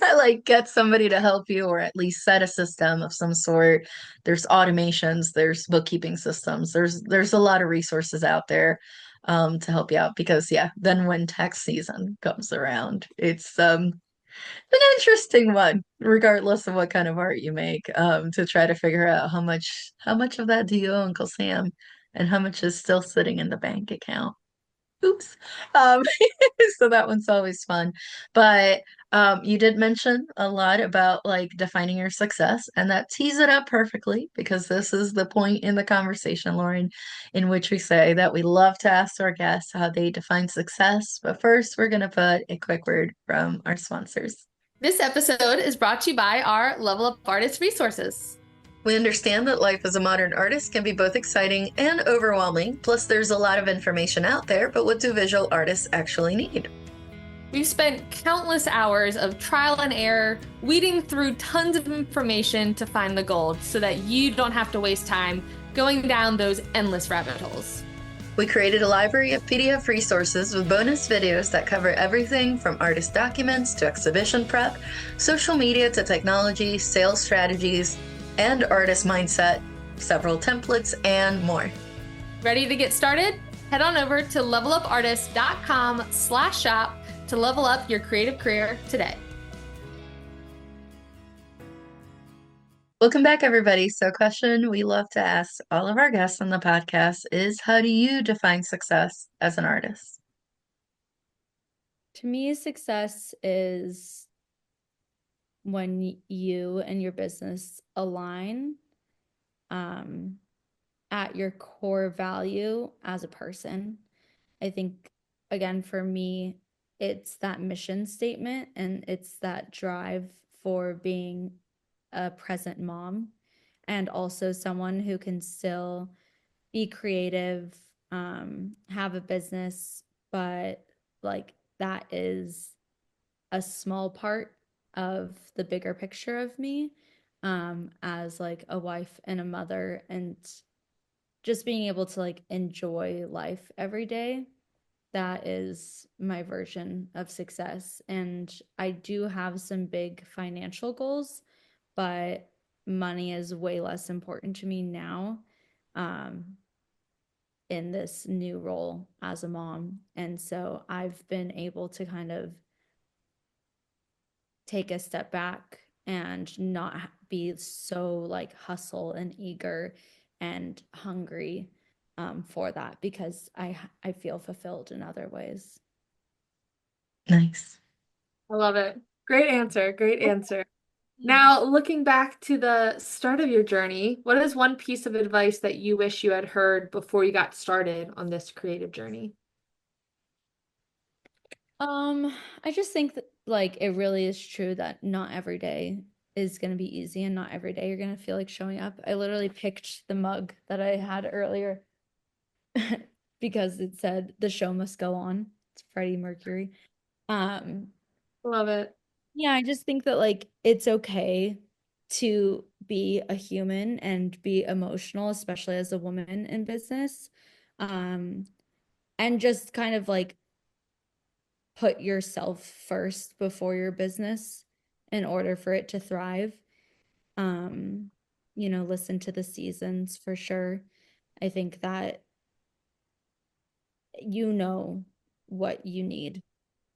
I like get somebody to help you or at least set a system of some sort. There's automations, there's bookkeeping systems, there's a lot of resources out there to help you out because yeah, then when tax season comes around, it's an interesting one, regardless of what kind of art you make, to try to figure out how much of that do you owe Uncle Sam and how much is still sitting in the bank account. Oops. Um, so that one's always fun. But you did mention a lot about like defining your success, and that tees it up perfectly because this is the point in the conversation, Lauren, in which we say that we love to ask our guests how they define success. But first, we're going to put a quick word from our sponsors. This episode is brought to you by our Level Up Artist resources. We understand that life as a modern artist can be both exciting and overwhelming. Plus, there's a lot of information out there, but what do visual artists actually need? We've spent countless hours of trial and error, weeding through tons of information to find the gold so that you don't have to waste time going down those endless rabbit holes. We created a library of PDF resources with bonus videos that cover everything from artist documents to exhibition prep, social media to technology, sales strategies, and artist mindset, several templates, and more. Ready to get started? Head on over to levelupartist.com/shop to level up your creative career today. Welcome back, everybody. So, a question we love to ask all of our guests on the podcast is, how do you define success as an artist? To me, success is when you and your business align at your core value as a person. I think, again, for me, it's that mission statement and it's that drive for being a present mom and also someone who can still be creative, have a business, but like that is a small part of the bigger picture of me, as like a wife and a mother and just being able to like enjoy life every day. That is my version of success. And I do have some big financial goals, but money is way less important to me now, um, in this new role as a mom. And so I've been able to kind of take a step back and not be so like hustle and eager and hungry for that because I feel fulfilled in other ways. Nice. I love it. Great answer. Great answer. Thanks. Now, looking back to the start of your journey, what is one piece of advice that you wish you had heard before you got started on this creative journey? Um, I just think that like it really is true that not every day is going to be easy and not every day you're going to feel like showing up. I literally picked the mug that I had earlier because it said the show must go on. It's Freddie Mercury. Um, Love it. yeah, I just think that like it's okay to be a human and be emotional, especially as a woman in business. Um, and just kind of like put yourself first before your business in order for it to thrive. Um, listen to the seasons for sure. I think that you know what you need.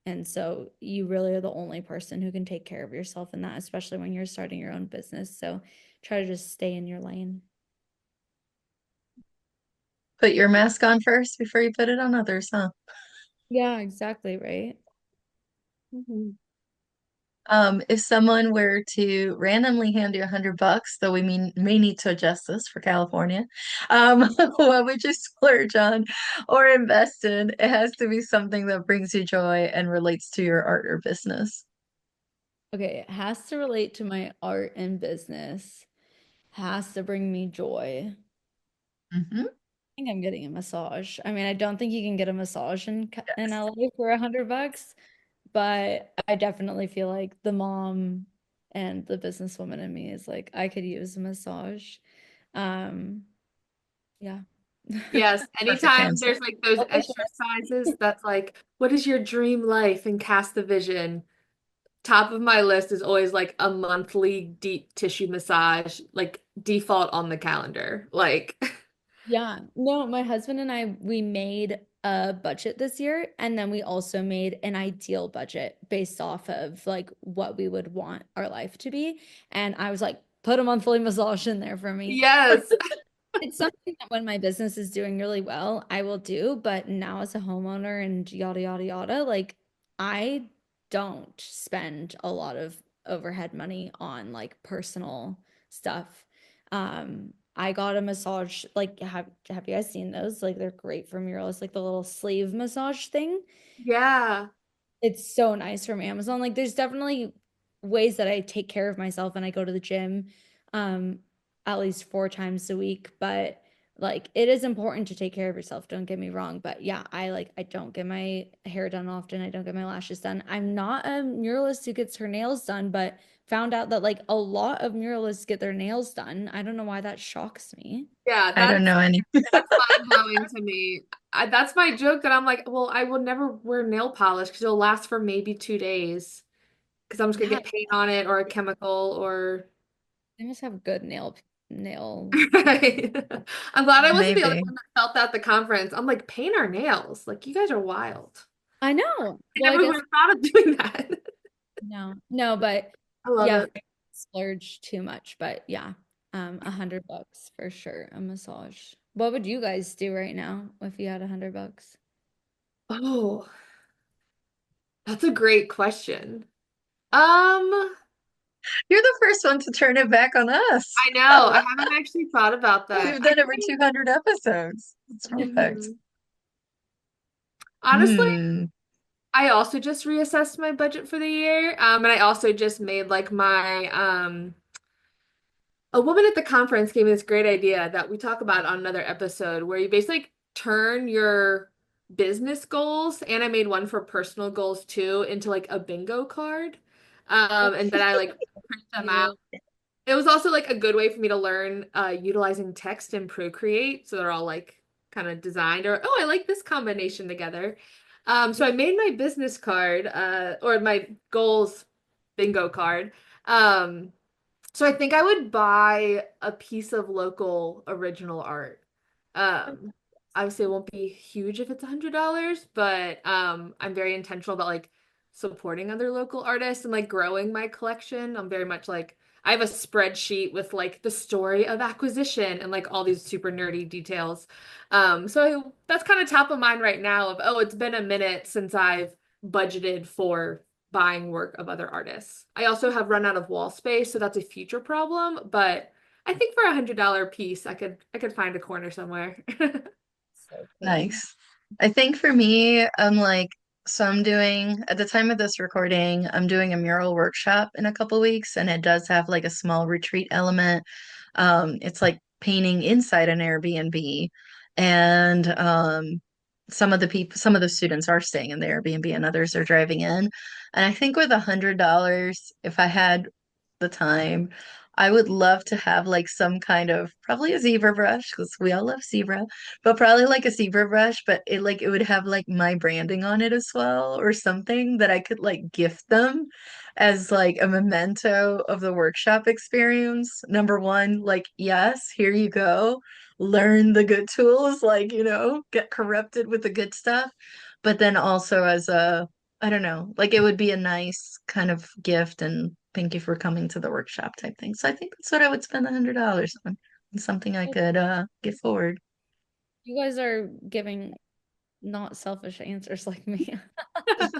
And so you really are the only person who can take care of yourself in that, especially when you're starting your own business. So try to just stay in your lane. Put your mask on first before you put it on others, huh? Yeah, exactly, right? Mhm. If someone were to randomly hand you $100, though we may need to adjust this for California, what would you splurge on or invest in? It has to be something that brings you joy and relates to your art or business. Okay, it has to relate to my art and business, has to bring me joy. Hmm. Think I'm getting a massage. I mean, I don't think you can get a massage in Yes. LA for $100, but I definitely feel like the mom and the businesswoman in me is like, I could use a massage. Um, yeah. Yes, Perfect anytime answer. there's like those exercises that's like, what is your dream life and cast the vision? Top of my list is always like a monthly deep tissue massage, like default on the calendar. Like, Yeah. No, my husband and I, we made a budget this year, and then we also made an ideal budget based off of like what we would want our life to be. And I was like, put a monthly massage in there for me. yes. It's something that when my business is doing really well, I will do. But now as a homeowner and yada, yada, yada, like I don't spend a lot of overhead money on like personal stuff. I got a massage, like have you guys seen those? Like they're great for Murals, like the little sleeve massage thing. Yeah. It's so nice from Amazon. Like there's definitely ways that I take care of myself and I go to the gym um at least 4 times a week, but like it is important to take care of yourself, don't get me wrong. But yeah, I don't get my hair done often. I don't get my lashes done. I'm not a muralist who gets her nails done, but found out that like a lot of muralists get their nails done. I don't know why that shocks me. Yeah, I don't know any. that's mind-blowing to me. That's my joke that I'm like, well, I will never wear nail polish because it'll last for maybe 2 days because I'm just gonna Yeah, get paint on it or a chemical or they must have good nail. Right. I'm glad I wasn't the only Maybe. one that felt that at the conference. I'm like, paint our nails. Like, you guys are wild. I know. I Well, I never would guess have thought of doing that. no, no, but I love yeah, it. splurge too much, but yeah, $100 for sure, a massage. What would you guys do right now if you had $100? Oh, that's a great question. Um, You're the first one to turn it back on us. I know. I haven't actually thought about that. We've I done over think, 200 episodes. It's perfect. mhm. Honestly, Hmm. I also just reassessed my budget for the year. And I also just made like my a woman at the conference gave me this great idea that we talk about on another episode where you basically turn your business goals, and I made one for personal goals too, into like a bingo card. And then I like print them out. You. It was also like a good way for me to learn utilizing text and Procreate. So they're all like kind of designed or, oh, I like this combination together. So I made my business card or my goals bingo card. Um, so I think I would buy a piece of local original art. Um, Obviously it won't be huge if it's $100, but I'm very intentional about like supporting other local artists and like growing my collection. I'm very much like I have a spreadsheet with like the story of acquisition and like all these super nerdy details. So that's kind of top of mind right now of, oh, it's been a minute since I've budgeted for buying work of other artists. I also have run out of wall space, so that's a future problem, but I think for $100 piece, I could find a corner somewhere. So cool. Nice. I think for me, I'm like, so I'm doing, at the time of this recording, I'm doing a mural workshop in a couple weeks, and it does have like a small retreat element. It's like painting inside an Airbnb, and some of the students are staying in the Airbnb, and others are driving in. And I think with $100, if I had the time, I would love to have like some kind of probably a zebra brush because we all love zebra, but probably like a zebra brush, but it would have like my branding on it as well or something that I could like gift them as like a memento of the workshop experience. Number one, like, yes, here you go. Learn the good tools, like, get corrupted with the good stuff. But then also as I don't know, like it would be a nice kind of gift and thank you for coming to the workshop type thing. So I think that's what I would spend $100 on. Something I could give forward. You guys are giving not selfish answers like me. No,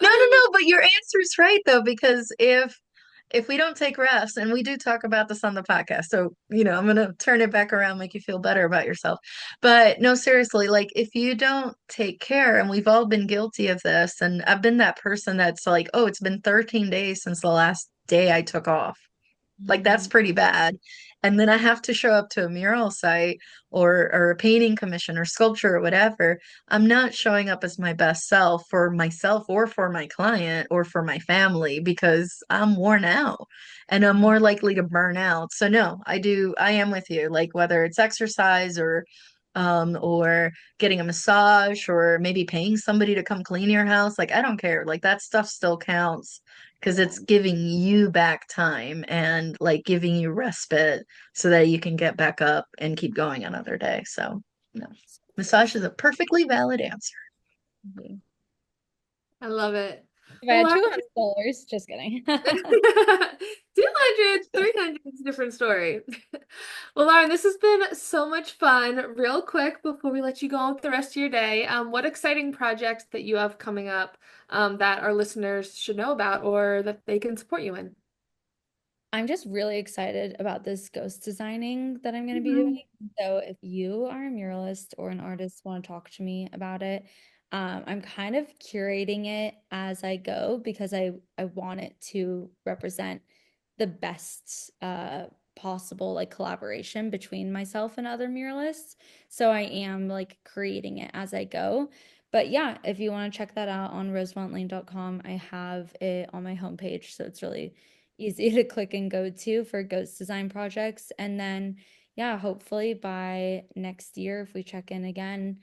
no, no, but your answer's right though, because if we don't take refs, and we do talk about this on the podcast, so I'm gonna turn it back around, make you feel better about yourself. But no, seriously, like if you don't take care, and we've all been guilty of this, and I've been that person that's like, oh, it's been 13 days since the last day I took off. Like that's Mhm. pretty bad. And then I have to show up to a mural site or a painting commission or sculpture or whatever. I'm not showing up as my best self for myself or for my client or for my family because I'm worn out and I'm more likely to burn out. So no, I am with you. Like whether it's exercise or getting a massage or maybe paying somebody to come clean your house, like I don't care. Like that stuff still counts because Yeah. it's giving you back time and like giving you respite so that you can get back up and keep going another day. So, no, massage is a perfectly valid answer. Mhm. I love it. If I Well, had Lauren, $200, just kidding. 200, 300 is a different story. Well, Lauren, this has been so much fun. Real quick, before we let you go on with the rest of your day, what exciting projects that you have coming up that our listeners should know about or that they can support you in? I'm just really excited about this ghost designing that I'm going to be Mhm. doing. So if you are a muralist or an artist want to talk to me about it, I'm kind of curating it as I go because I want it to represent the best possible like collaboration between myself and other muralists. So I am like creating it as I go. But yeah, if you want to check that out on rosemontlane.com, I have it on my homepage. So it's really easy to click and go to for ghost design projects. And then, yeah, hopefully by next year, if we check in again,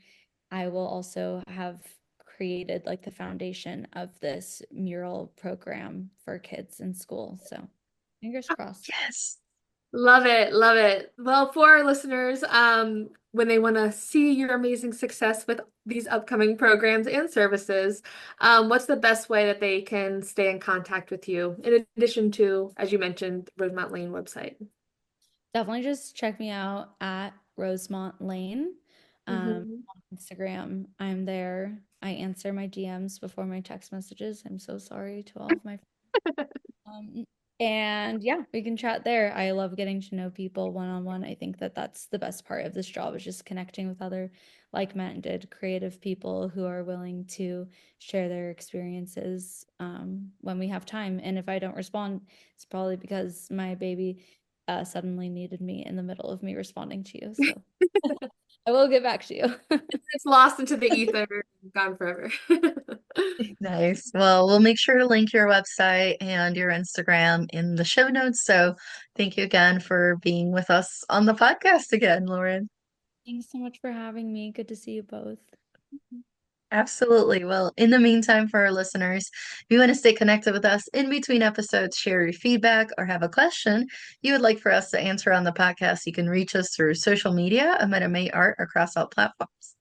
I will also have created like the foundation of this mural program for kids in school. So fingers crossed. Yes. Love it, love it. Well, for our listeners, when they want to see your amazing success with these upcoming programs and services, what's the best way that they can stay in contact with you, in addition to, as you mentioned, Rosemont Lane website? Definitely just check me out at Rosemont Lane. Mhm. On Instagram, I'm there. I answer my DMs before my text messages. I'm so sorry to all of my Um, and yeah, we can chat there. I love getting to know people one on one. I think that that's the best part of this job is just connecting with other like-minded creative people who are willing to share their experiences when we have time. And if I don't respond, it's probably because my baby suddenly needed me in the middle of me responding to you. So I will get back to you. It's lost into the ether, gone forever. Nice. Well, we'll make sure to link your website and your Instagram in the show notes. So thank you again for being with us on the podcast again, Lauren. Thanks so much for having me. Good to see you both. Absolutely. Well, in the meantime, for our listeners, if you want to stay connected with us in between episodes, share your feedback, or have a question you would like for us to answer on the podcast, you can reach us through social media. I'm at May Art across all platforms.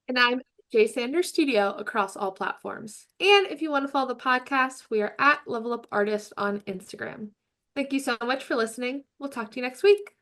And I'm J Sanders Studio across all platforms. And if you want to follow the podcast, we are at Level Up Artist on Instagram. Thank you so much for listening. We'll talk to you next week.